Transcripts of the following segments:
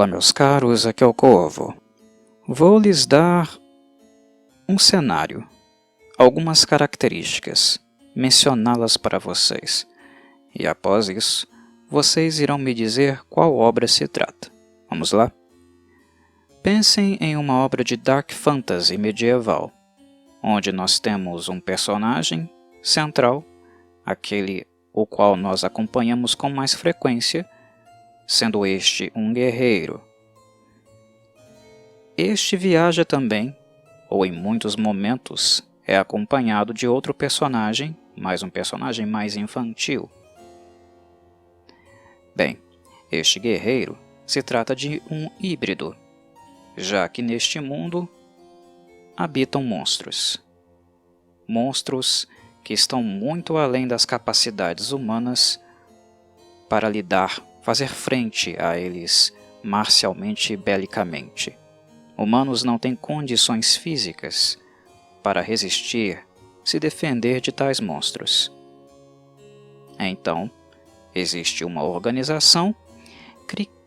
Olá, meus caros, aqui é o Corvo. Vou lhes dar um cenário, algumas características, mencioná-las para vocês. E após isso, vocês irão me dizer qual obra se trata. Vamos lá? Pensem em uma obra de Dark Fantasy medieval, onde nós temos um personagem central, aquele o qual nós acompanhamos com mais frequência, sendo este um guerreiro. Este viaja também, ou em muitos momentos, é acompanhado de outro personagem, mas um personagem mais infantil. Bem, este guerreiro se trata de um híbrido, já que neste mundo habitam monstros. Monstros que estão muito além das capacidades humanas para fazer frente a eles marcialmente e belicamente. Humanos não têm condições físicas para resistir, se defender de tais monstros. Então, existe uma organização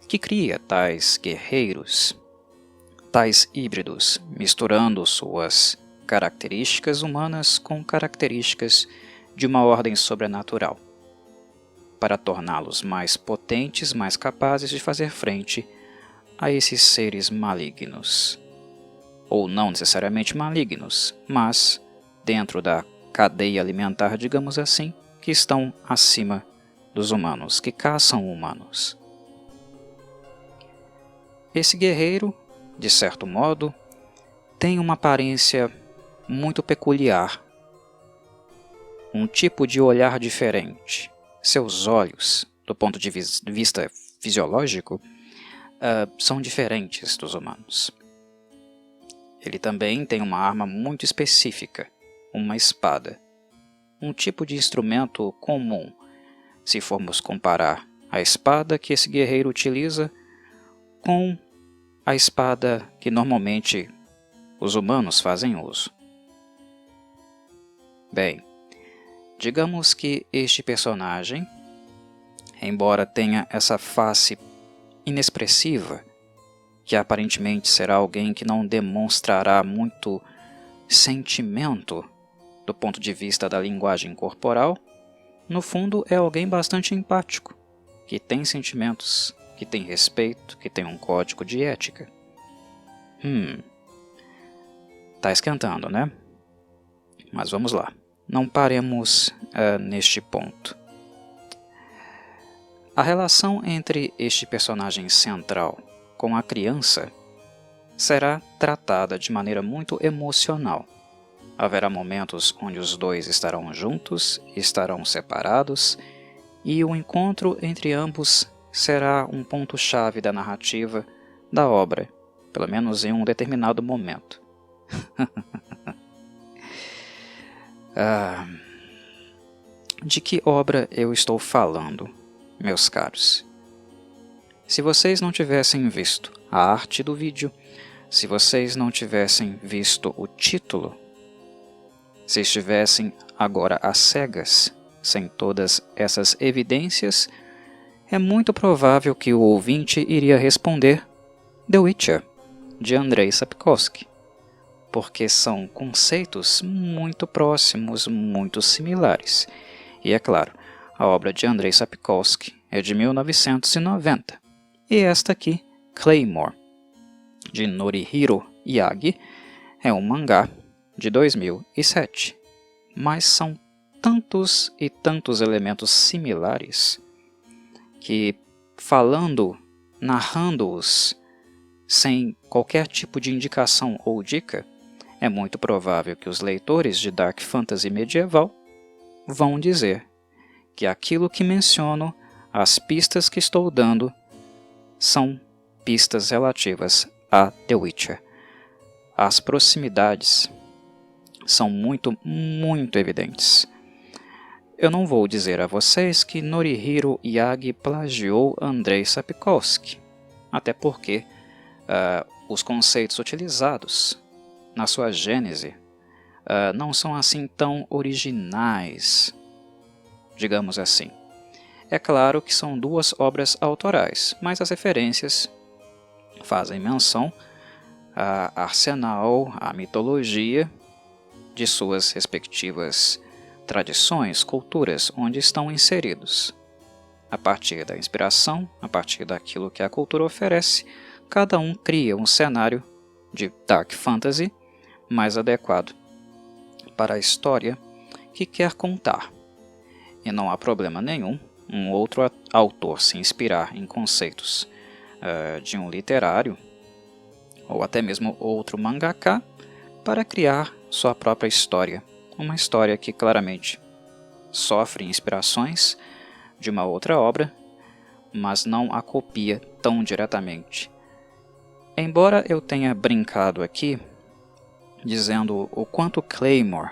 que cria tais guerreiros, tais híbridos, misturando suas características humanas com características de uma ordem sobrenatural, para torná-los mais potentes, mais capazes de fazer frente a esses seres malignos. Ou não necessariamente malignos, mas dentro da cadeia alimentar, digamos assim, que estão acima dos humanos, que caçam humanos. Esse guerreiro, de certo modo, tem uma aparência muito peculiar, um tipo de olhar diferente. Seus olhos, do ponto de vista fisiológico, são diferentes dos humanos. Ele também tem uma arma muito específica, uma espada, um tipo de instrumento comum, se formos comparar a espada que esse guerreiro utiliza com a espada que normalmente os humanos fazem uso. Bem, digamos que este personagem, embora tenha essa face inexpressiva, que aparentemente será alguém que não demonstrará muito sentimento do ponto de vista da linguagem corporal, no fundo é alguém bastante empático, que tem sentimentos, que tem respeito, que tem um código de ética. Tá esquentando, né? Mas vamos lá. Não paremos neste ponto. A relação entre este personagem central com a criança será tratada de maneira muito emocional. Haverá momentos onde os dois estarão juntos, estarão separados, e o encontro entre ambos será um ponto-chave da narrativa da obra, pelo menos em um determinado momento. De que obra eu estou falando, meus caros? Se vocês não tivessem visto a arte do vídeo, se vocês não tivessem visto o título, se estivessem agora às cegas, sem todas essas evidências, é muito provável que o ouvinte iria responder The Witcher, de Andrzej Sapkowski, porque são conceitos muito próximos, muito similares. E é claro, a obra de Andrzej Sapkowski é de 1990, e esta aqui, Claymore, de Norihiro Yagi, é um mangá de 2007. Mas são tantos e tantos elementos similares que, narrando-os sem qualquer tipo de indicação ou dica, é muito provável que os leitores de Dark Fantasy medieval vão dizer que aquilo que menciono, as pistas que estou dando, são pistas relativas a The Witcher. As proximidades são muito, muito evidentes. Eu não vou dizer a vocês que Norihiro Yagi plagiou Andrzej Sapkowski, até porque os conceitos utilizados na sua gênese não são assim tão originais, digamos assim. É claro que são duas obras autorais, mas as referências fazem menção ao arsenal, à mitologia de suas respectivas tradições, culturas, onde estão inseridos. A partir da inspiração, a partir daquilo que a cultura oferece, cada um cria um cenário de Dark Fantasy mais adequado para a história que quer contar. E não há problema nenhum um outro autor se inspirar em conceitos de um literário ou até mesmo outro mangaka para criar sua própria história. Uma história que claramente sofre inspirações de uma outra obra, mas não a copia tão diretamente. Embora eu tenha brincado aqui, dizendo o quanto Claymore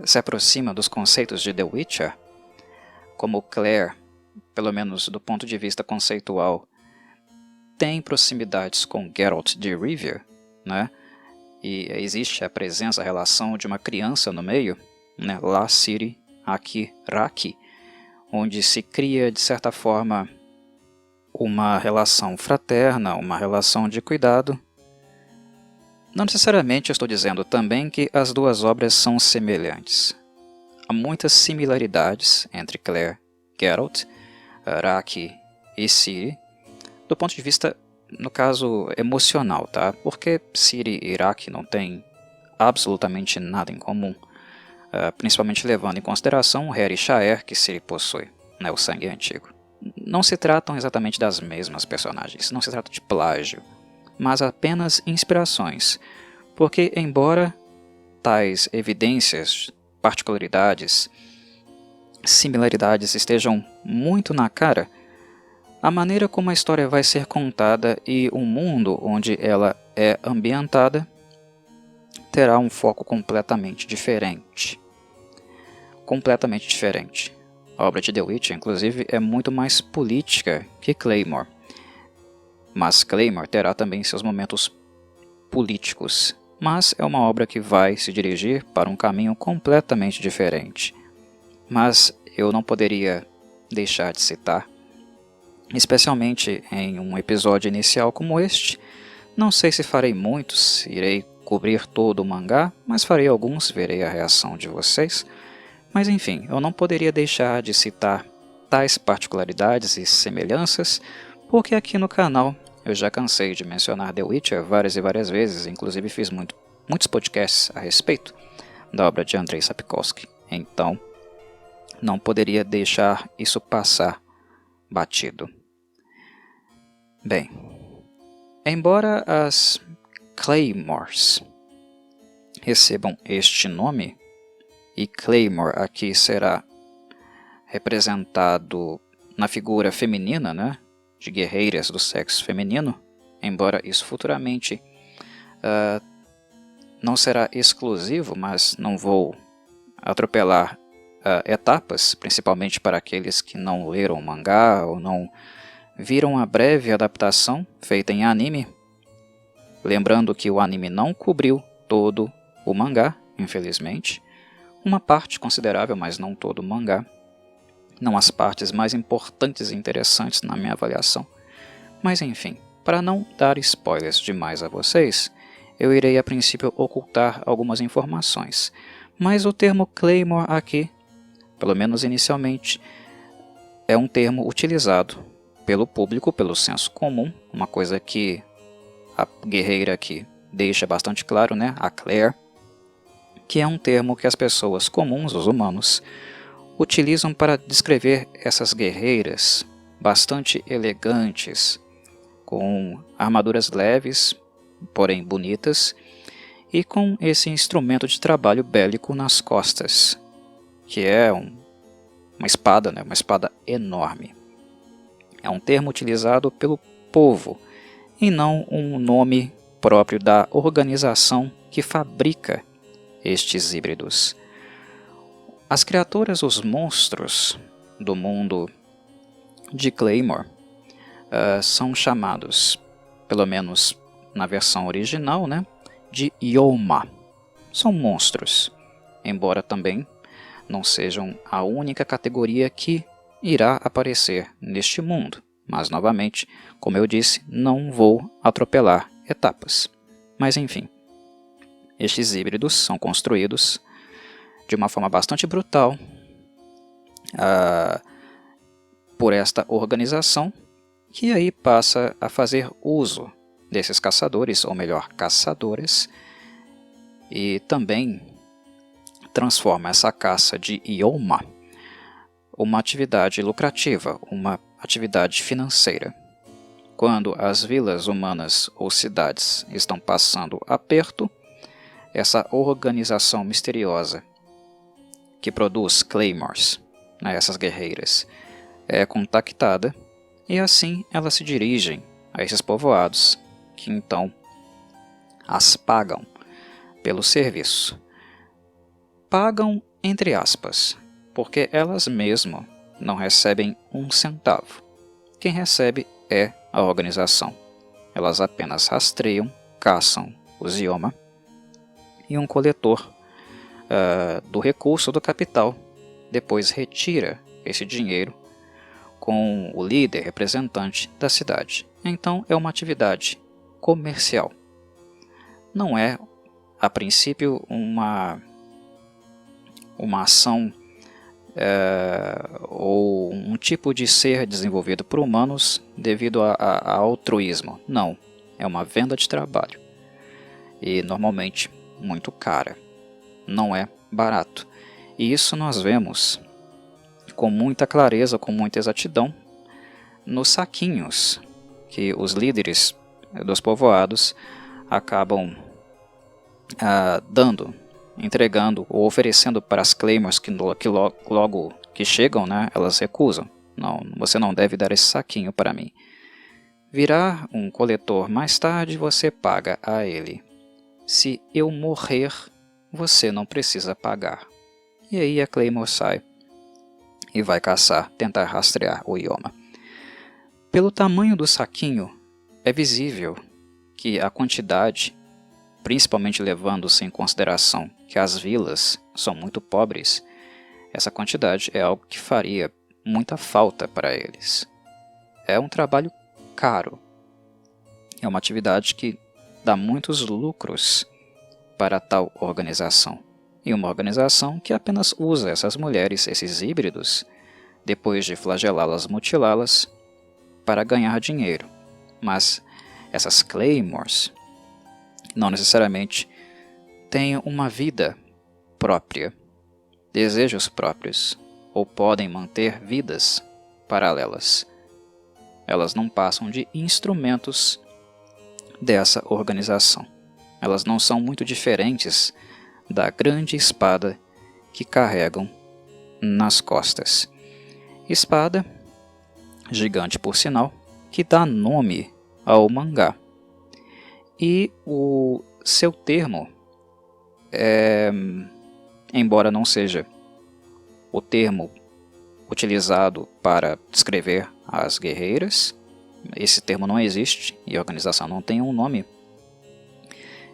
se aproxima dos conceitos de The Witcher, como Claire, pelo menos do ponto de vista conceitual, tem proximidades com Geralt de Rivia, né? E existe a presença, a relação de uma criança no meio, né? Lá Ciri, aqui Raki, onde se cria, de certa forma, uma relação fraterna, uma relação de cuidado. Não necessariamente eu estou dizendo também que as duas obras são semelhantes. Há muitas similaridades entre Claire, Geralt, Raki e Ciri, do ponto de vista, no caso, emocional, tá? Porque Ciri e Raki não têm absolutamente nada em comum, principalmente levando em consideração o Heri Shaer que Ciri possui, né, o sangue antigo. Não se tratam exatamente das mesmas personagens, não se trata de plágio, mas apenas inspirações, porque embora tais evidências, particularidades, similaridades estejam muito na cara, a maneira como a história vai ser contada e o mundo onde ela é ambientada terá um foco completamente diferente. Completamente diferente. A obra de The Witcher, inclusive, é muito mais política que Claymore. Mas Claymore terá também seus momentos políticos. Mas é uma obra que vai se dirigir para um caminho completamente diferente. Mas eu não poderia deixar de citar, especialmente em um episódio inicial como este. Não sei se farei muitos, irei cobrir todo o mangá, mas farei alguns, verei a reação de vocês. Mas enfim, eu não poderia deixar de citar tais particularidades e semelhanças, porque aqui no canal eu já cansei de mencionar The Witcher várias e várias vezes, inclusive fiz muitos podcasts a respeito da obra de Andrzej Sapkowski. Então, não poderia deixar isso passar batido. Bem, embora as Claymores recebam este nome, e Claymore aqui será representado na figura feminina, né, de guerreiras do sexo feminino, embora isso futuramente não será exclusivo, mas não vou atropelar etapas, principalmente para aqueles que não leram o mangá ou não viram a breve adaptação feita em anime. Lembrando que o anime não cobriu todo o mangá, infelizmente. Uma parte considerável, mas não todo o mangá. Não as partes mais importantes e interessantes na minha avaliação. Mas enfim, para não dar spoilers demais a vocês, eu irei a princípio ocultar algumas informações. Mas o termo Claymore aqui, pelo menos inicialmente, é um termo utilizado pelo público, pelo senso comum, uma coisa que a guerreira aqui deixa bastante claro, né? A Claire, que é um termo que as pessoas comuns, os humanos, utilizam para descrever essas guerreiras bastante elegantes, com armaduras leves, porém bonitas, e com esse instrumento de trabalho bélico nas costas, que é uma espada, né? Uma espada enorme. É um termo utilizado pelo povo, e não um nome próprio da organização que fabrica estes híbridos. As criaturas, os monstros do mundo de Claymore são chamados, pelo menos na versão original, né, de Yoma. São monstros, embora também não sejam a única categoria que irá aparecer neste mundo, Mas, novamente, como eu disse, não vou atropelar etapas. Mas, enfim, estes híbridos são construídos de uma forma bastante brutal por esta organização, que aí passa a fazer uso desses caçadores, ou melhor, caçadoras, e também transforma essa caça de Yoma uma atividade lucrativa, uma atividade financeira. Quando as vilas humanas ou cidades estão passando aperto, essa organização misteriosa que produz claymores, essas guerreiras, é contactada e assim elas se dirigem a esses povoados que então as pagam pelo serviço. Pagam entre aspas, porque elas mesmo não recebem um centavo. Quem recebe é a organização. Elas apenas rastreiam, caçam os Yoma e um coletor do recurso do capital depois retira esse dinheiro com o líder representante da cidade. Então é uma atividade comercial. Não é, a princípio, uma ação ou um tipo de ser desenvolvido por humanos devido a altruísmo. Não, é uma venda de trabalho. E normalmente muito cara. Não é barato. E isso nós vemos com muita clareza, com muita exatidão, nos saquinhos que os líderes dos povoados acabam entregando ou oferecendo para as claymores que logo que chegam, elas recusam. Não, você não deve dar esse saquinho para mim. Virá um coletor mais tarde, você paga a ele. Se eu morrer, você não precisa pagar. E aí a claymore sai e vai caçar, tentar rastrear o Yoma. Pelo tamanho do saquinho, é visível que a quantidade, principalmente levando-se em consideração que as vilas são muito pobres, essa quantidade é algo que faria muita falta para eles. É um trabalho caro. É uma atividade que dá muitos lucros para tal organização. E uma organização que apenas usa essas mulheres, esses híbridos, depois de flagelá-las, mutilá-las, para ganhar dinheiro. Mas essas claymores não necessariamente têm uma vida própria, desejos próprios, ou podem manter vidas paralelas. Elas não passam de instrumentos dessa organização. Elas não são muito diferentes da grande espada que carregam nas costas. Espada, gigante por sinal, que dá nome ao mangá. E o seu termo, embora não seja o termo utilizado para descrever as guerreiras, esse termo não existe e a organização não tem um nome,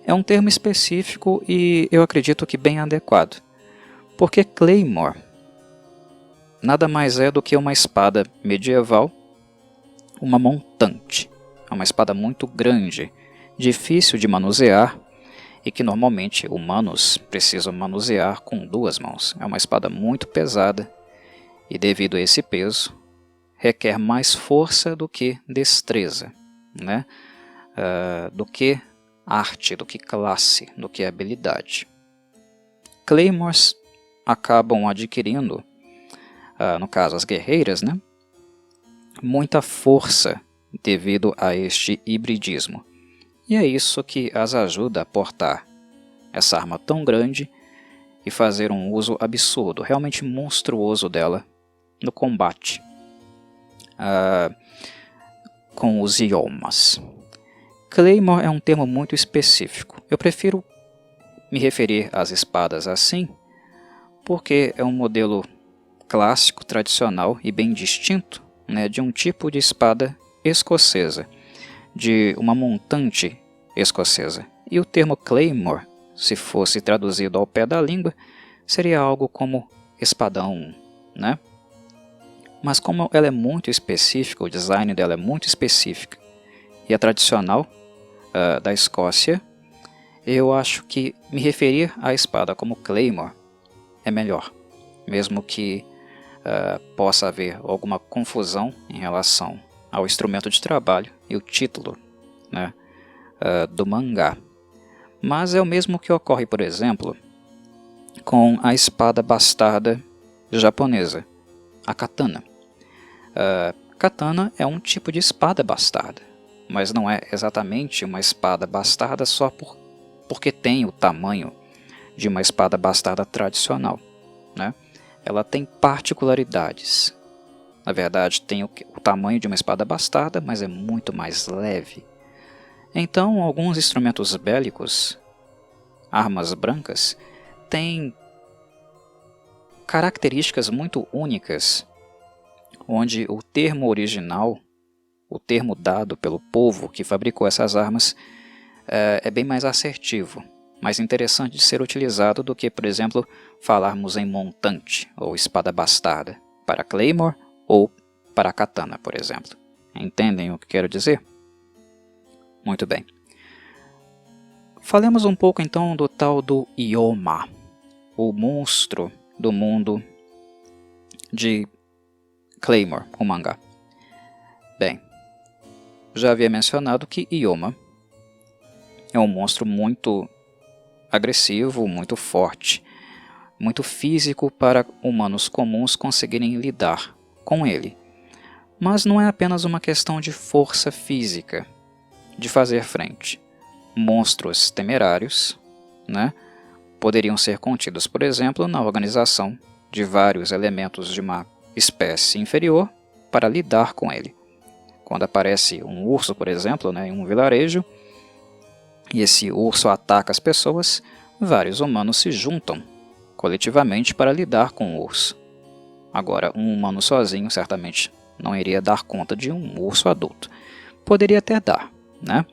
é um termo específico e eu acredito que bem adequado, porque Claymore nada mais é do que uma espada medieval, uma montante. É uma espada muito grande, difícil de manusear e que normalmente humanos precisam manusear com 2 mãos. É uma espada muito pesada e devido a esse peso requer mais força do que destreza, do que arte, do que classe, do que habilidade. Claymores acabam adquirindo, no caso as guerreiras, muita força devido a este hibridismo. E é isso que as ajuda a portar essa arma tão grande e fazer um uso absurdo, realmente monstruoso dela no combate com os Yomas. Claymore é um termo muito específico. Eu prefiro me referir às espadas assim, porque é um modelo clássico, tradicional e bem distinto, de um tipo de espada escocesa, de uma montante escocesa. E o termo Claymore, se fosse traduzido ao pé da língua, seria algo como espadão, Mas como ela é muito específica, o design dela é muito específica e é tradicional da Escócia, eu acho que me referir à espada como Claymore é melhor, mesmo que possa haver alguma confusão em relação ao instrumento de trabalho e o título, né, do mangá. Mas é o mesmo que ocorre, por exemplo, com a espada bastarda japonesa, a katana. Katana é um tipo de espada bastarda, mas não é exatamente uma espada bastarda só porque tem o tamanho de uma espada bastarda tradicional, né? Ela tem particularidades. Na verdade, tem o tamanho de uma espada bastarda, mas é muito mais leve. Então, alguns instrumentos bélicos, armas brancas, têm características muito únicas, onde o termo original, o termo dado pelo povo que fabricou essas armas, é bem mais assertivo, mais interessante de ser utilizado do que, por exemplo, falarmos em montante ou espada bastarda para Claymore ou para katana, por exemplo. Entendem o que quero dizer? Muito bem. Falemos um pouco então do tal do Ioma, o monstro do mundo de Claymore, o mangá. Bem, já havia mencionado que Ioma é um monstro muito agressivo, muito forte, muito físico para humanos comuns conseguirem lidar com ele. Mas não é apenas uma questão de força física, de fazer frente. Monstros temerários, né, poderiam ser contidos, por exemplo, na organização de vários elementos de uma espécie inferior para lidar com ele. Quando aparece um urso, por exemplo, em um vilarejo, e esse urso ataca as pessoas, vários humanos se juntam coletivamente para lidar com o urso. Agora, um humano sozinho certamente não iria dar conta de um urso adulto. Poderia até dar, né?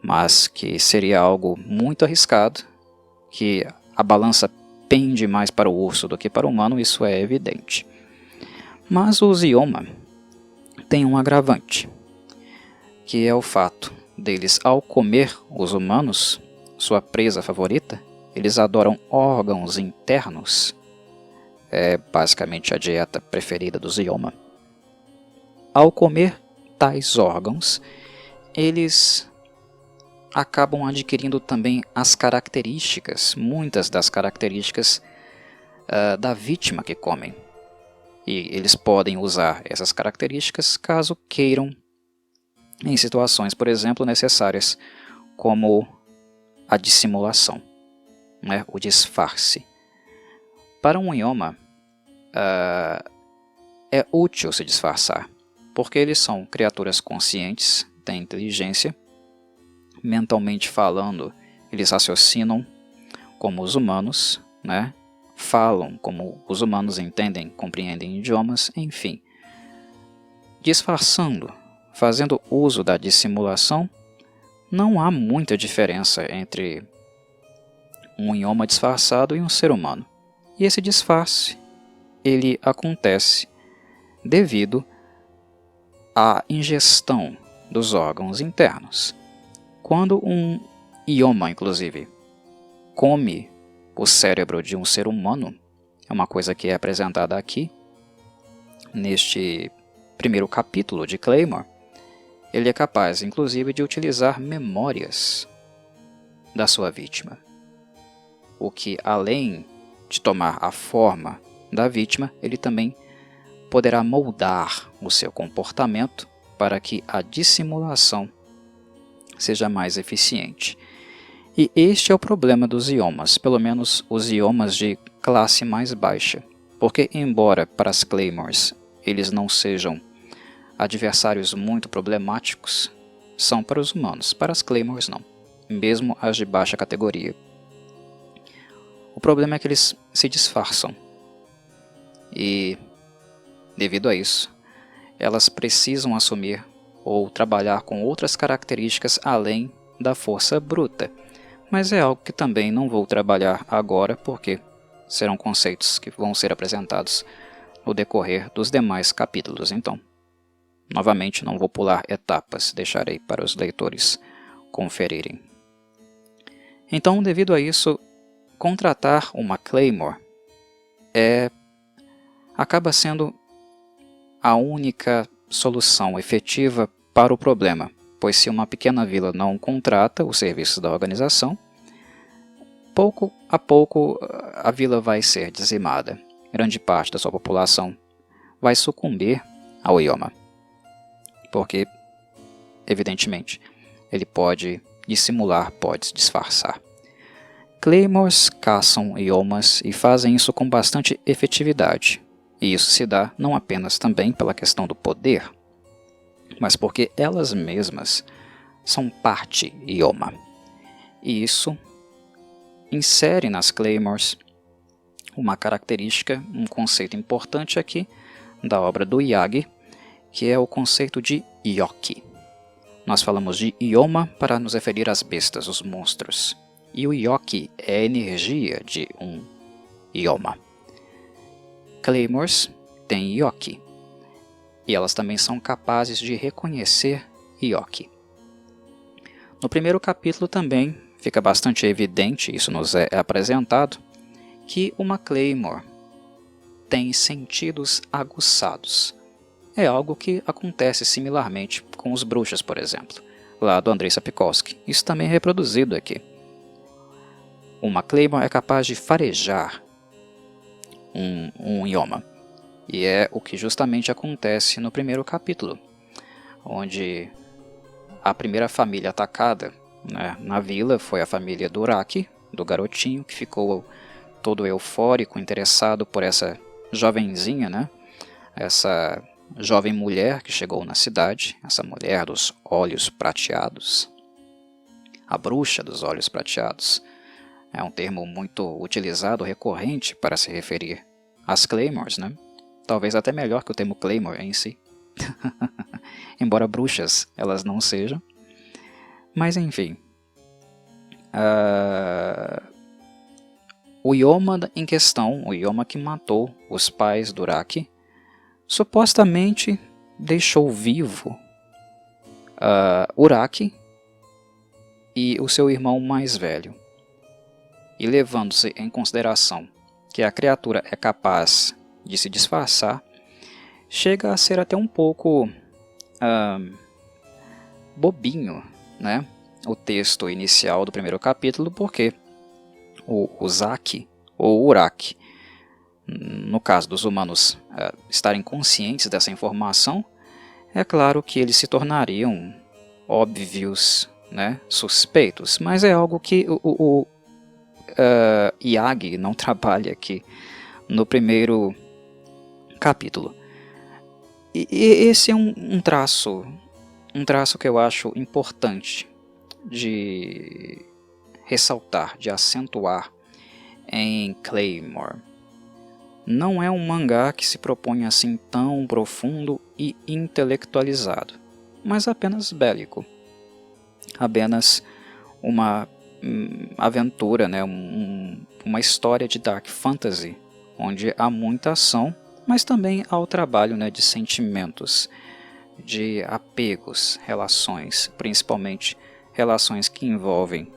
Mas que seria algo muito arriscado, que a balança pende mais para o urso do que para o humano, isso é evidente. Mas os Ioma têm um agravante, que é o fato deles, ao comer os humanos, sua presa favorita, eles adoram órgãos internos. É basicamente a dieta preferida dos Ioma. Ao comer tais órgãos, eles acabam adquirindo também as características, muitas das características da vítima que comem. E eles podem usar essas características caso queiram, em situações, por exemplo, necessárias, como a dissimulação, né, o disfarce. Para um Ioma, é útil se disfarçar, porque eles são criaturas conscientes, têm inteligência, mentalmente falando, eles raciocinam como os humanos, né? Falam como os humanos, entendem, compreendem idiomas, enfim. Disfarçando, fazendo uso da dissimulação, não há muita diferença entre um Ioma disfarçado e um ser humano. E esse disfarce, ele acontece devido à ingestão dos órgãos internos. Quando um Ioma, inclusive, come o cérebro de um ser humano, é uma coisa que é apresentada aqui, neste primeiro capítulo de Claymore, ele é capaz, inclusive, de utilizar memórias da sua vítima, o que, além de tomar a forma da vítima, ele também poderá moldar o seu comportamento para que a dissimulação seja mais eficiente. E este é o problema dos Iomas, pelo menos os Iomas de classe mais baixa, porque embora para as Claymores eles não sejam adversários muito problemáticos, são para os humanos, para as Claymores não, mesmo as de baixa categoria. O problema é que eles se disfarçam e, devido a isso, elas precisam assumir ou trabalhar com outras características além da força bruta. Mas é algo que também não vou trabalhar agora porque serão conceitos que vão ser apresentados no decorrer dos demais capítulos, então. Novamente, não vou pular etapas, deixarei para os leitores conferirem. Então, devido a isso, contratar uma Claymore acaba sendo a única solução efetiva para o problema, pois se uma pequena vila não contrata os serviços da organização, pouco a pouco a vila vai ser dizimada. Grande parte da sua população vai sucumbir ao Ioma, porque, evidentemente, ele pode dissimular, pode disfarçar. Claymores caçam Iomas e fazem isso com bastante efetividade, e isso se dá não apenas também pela questão do poder, mas porque elas mesmas são parte Ioma. E isso insere nas Claymores uma característica, um conceito importante aqui da obra do Yagi, que é o conceito de Yoki. Nós falamos de Ioma para nos referir às bestas, os monstros, e o Yoki é a energia de um Ioma. Claymores têm Yoki, e elas também são capazes de reconhecer Yoki. No primeiro capítulo também fica bastante evidente, isso nos é apresentado, que uma Claymore tem sentidos aguçados. É algo que acontece similarmente com os bruxos, por exemplo, lá do Andrei Sapkowski. Isso também é reproduzido aqui. Uma Claymore é capaz de farejar um Ioma. E é o que justamente acontece no primeiro capítulo, onde a primeira família atacada, né, na vila foi a família do Uraki, do garotinho, que ficou todo eufórico, interessado por essa jovenzinha, né, essa jovem mulher que chegou na cidade, essa mulher dos olhos prateados, a bruxa dos olhos prateados. É um termo muito utilizado, recorrente, para se referir às Claymores, né? Talvez até melhor que o termo Claymore em si. Embora bruxas elas não sejam. Mas enfim. O Ioma em questão, o Ioma que matou os pais do Uraki, supostamente deixou vivo Uraki e o seu irmão mais velho. E levando-se em consideração que a criatura é capaz de se disfarçar, chega a ser até um pouco bobinho, né? O texto inicial do primeiro capítulo, porque o Zaki, ou Uraki, no caso dos humanos estarem conscientes dessa informação, é claro que eles se tornariam óbvios, né? Suspeitos, mas é algo que o Yagi não trabalha aqui no primeiro capítulo. E esse é um traço que eu acho importante de ressaltar, de acentuar em Claymore. Não é um mangá que se propõe assim tão profundo e intelectualizado, mas apenas bélico. Apenas uma aventura, né? Uma história de Dark Fantasy, onde há muita ação, mas também há o trabalho, né, de sentimentos, de apegos, relações, principalmente relações que envolvem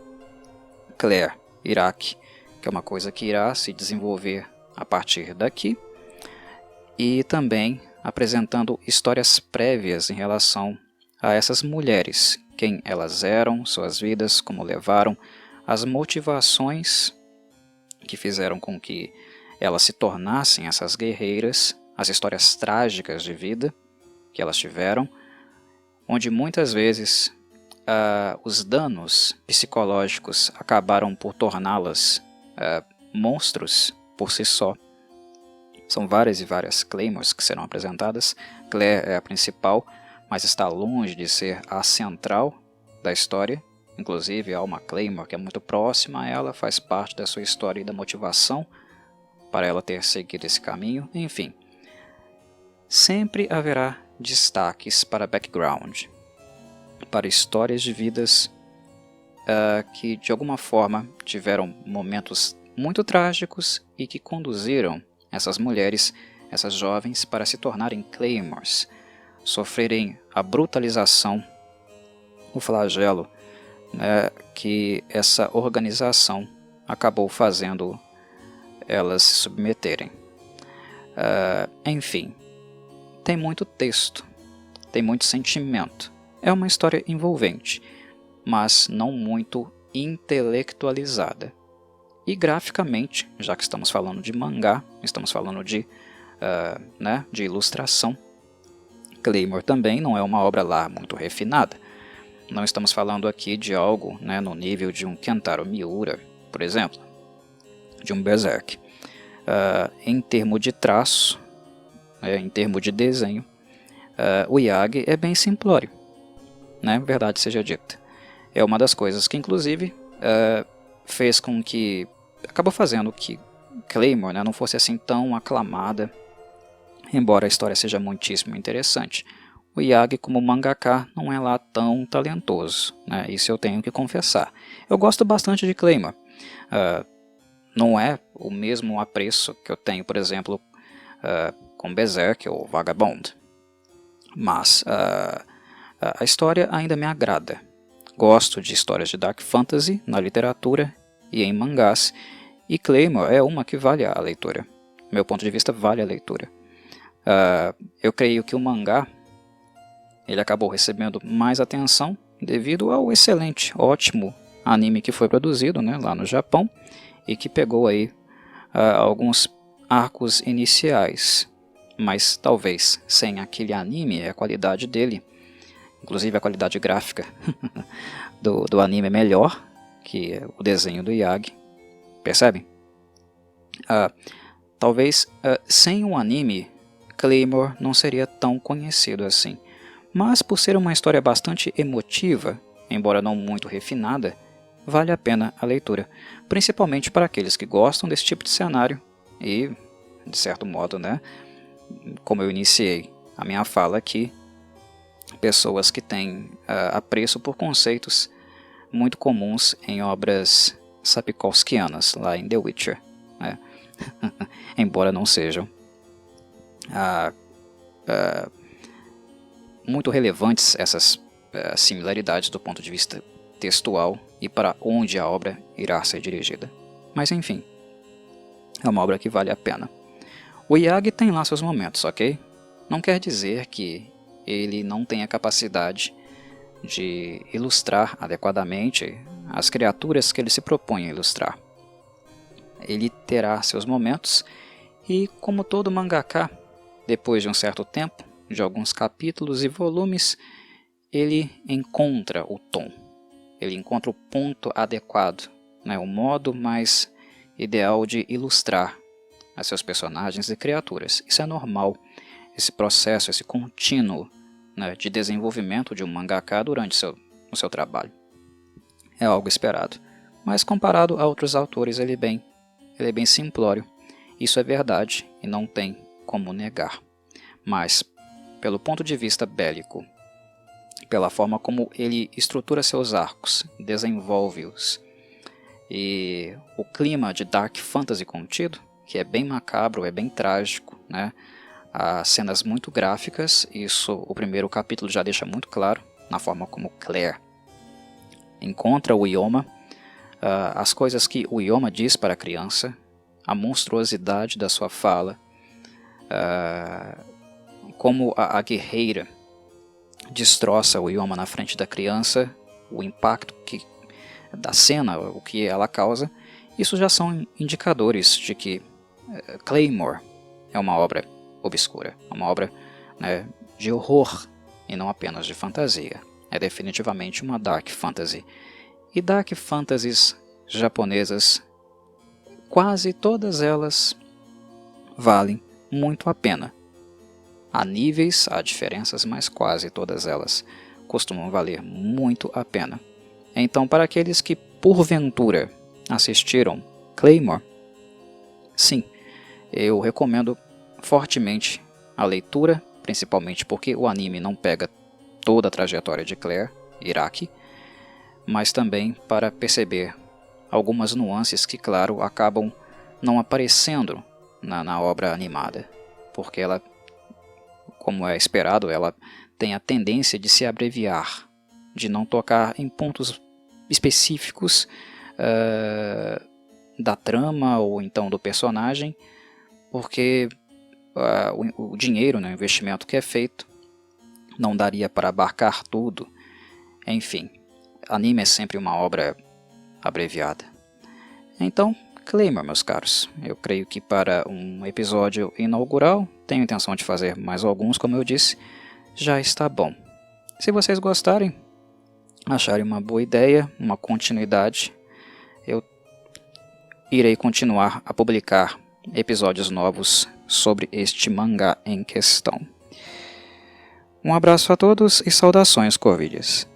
Claire, Iraqi, que é uma coisa que irá se desenvolver a partir daqui, e também apresentando histórias prévias em relação a essas mulheres, quem elas eram, suas vidas, como levaram, as motivações que fizeram com que elas se tornassem essas guerreiras, as histórias trágicas de vida que elas tiveram, onde muitas vezes os danos psicológicos acabaram por torná-las monstros por si só. São várias e várias Claymores que serão apresentadas. Claire é a principal, mas está longe de ser a central da história. Inclusive há uma Claymore que é muito próxima a ela, faz parte da sua história e da motivação para ela ter seguido esse caminho. Enfim, sempre haverá destaques para background, para histórias de vidas que de alguma forma tiveram momentos muito trágicos e que conduziram essas mulheres essas jovens para se tornarem Claymores, sofrerem a brutalização, o flagelo, né, que essa organização acabou fazendo elas se submeterem. Enfim, tem muito texto, tem muito sentimento. É uma história envolvente, mas não muito intelectualizada. E graficamente, já que estamos falando de mangá, estamos falando de ilustração, Claymore também não é uma obra lá muito refinada. Não estamos falando aqui de algo, né, no nível de um Kentaro Miura, por exemplo, de um Berserk. Em termos de traço, em termos de desenho, o Yagi é bem simplório, né, verdade seja dita. É uma das coisas que, inclusive, fez com que... acabou fazendo que Claymore, né, não fosse assim tão aclamada, embora a história seja muitíssimo interessante. O Yagi, como mangaka, não é lá tão talentoso, né? Isso eu tenho que confessar. Eu gosto bastante de Claymore. Não é o mesmo apreço que eu tenho, por exemplo, com Berserk ou Vagabond. Mas a história ainda me agrada. Gosto de histórias de Dark Fantasy na literatura e em mangás, e Claymore é uma que vale a leitura. Do meu ponto de vista, vale a leitura. Eu creio que o mangá ele acabou recebendo mais atenção devido ao excelente, ótimo anime que foi produzido, né, lá no Japão, e que pegou aí alguns arcos iniciais, mas talvez sem aquele anime, a qualidade dele, inclusive a qualidade gráfica do anime é melhor que o desenho do Yagi, percebem? Talvez sem o anime, Claymore não seria tão conhecido assim. Mas por ser uma história bastante emotiva, embora não muito refinada, vale a pena a leitura, principalmente para aqueles que gostam desse tipo de cenário e, de certo modo, né, como eu iniciei a minha fala aqui, pessoas que têm apreço por conceitos muito comuns em obras sapkowskianas, lá em The Witcher, né? Embora não sejam muito relevantes essas similaridades do ponto de vista textual e para onde a obra irá ser dirigida. Mas enfim, é uma obra que vale a pena. O Yagi tem lá seus momentos, ok? Não quer dizer que ele não tenha capacidade de ilustrar adequadamente as criaturas que ele se propõe a ilustrar. Ele terá seus momentos e, como todo mangaka, depois de um certo tempo, de alguns capítulos e volumes, ele encontra o tom, ele encontra o ponto adequado, né, o modo mais ideal de ilustrar a seus personagens e criaturas. Isso é normal, esse processo, esse contínuo, né, de desenvolvimento de um mangaka durante o seu trabalho. É algo esperado, mas comparado a outros autores ele é bem simplório. Isso é verdade e não tem como negar. Mas, pelo ponto de vista bélico, pela forma como ele estrutura seus arcos, desenvolve-os, e o clima de Dark Fantasy contido, que é bem macabro, é bem trágico, né? Há cenas muito gráficas, isso o primeiro capítulo já deixa muito claro, na forma como Claire encontra o Ioma, as coisas que o Ioma diz para a criança, a monstruosidade da sua fala, como a guerreira destroça o Ioma na frente da criança, o impacto da cena, o que ela causa, isso já são indicadores de que Claymore é uma obra obscura, uma obra, né, de horror e não apenas de fantasia. É definitivamente uma Dark Fantasy. E Dark Fantasies japonesas, quase todas elas valem muito a pena. Há níveis, há diferenças, mas quase todas elas costumam valer muito a pena. Então, para aqueles que porventura assistiram Claymore, sim, eu recomendo fortemente a leitura, principalmente porque o anime não pega toda a trajetória de Claire, Iraqi, mas também para perceber algumas nuances que, claro, acabam não aparecendo na obra animada. porque ela, como é esperado, ela tem a tendência de se abreviar, de não tocar em pontos específicos da trama ou então do personagem, porque o dinheiro, né, o investimento que é feito não daria para abarcar tudo. Enfim, anime é sempre uma obra abreviada. Então, Claymore, meus caros, eu creio que para um episódio inaugural, tenho intenção de fazer mais alguns, como eu disse, já está bom. Se vocês gostarem, acharem uma boa ideia, uma continuidade, eu irei continuar a publicar episódios novos sobre este mangá em questão. Um abraço a todos e saudações corvídeas.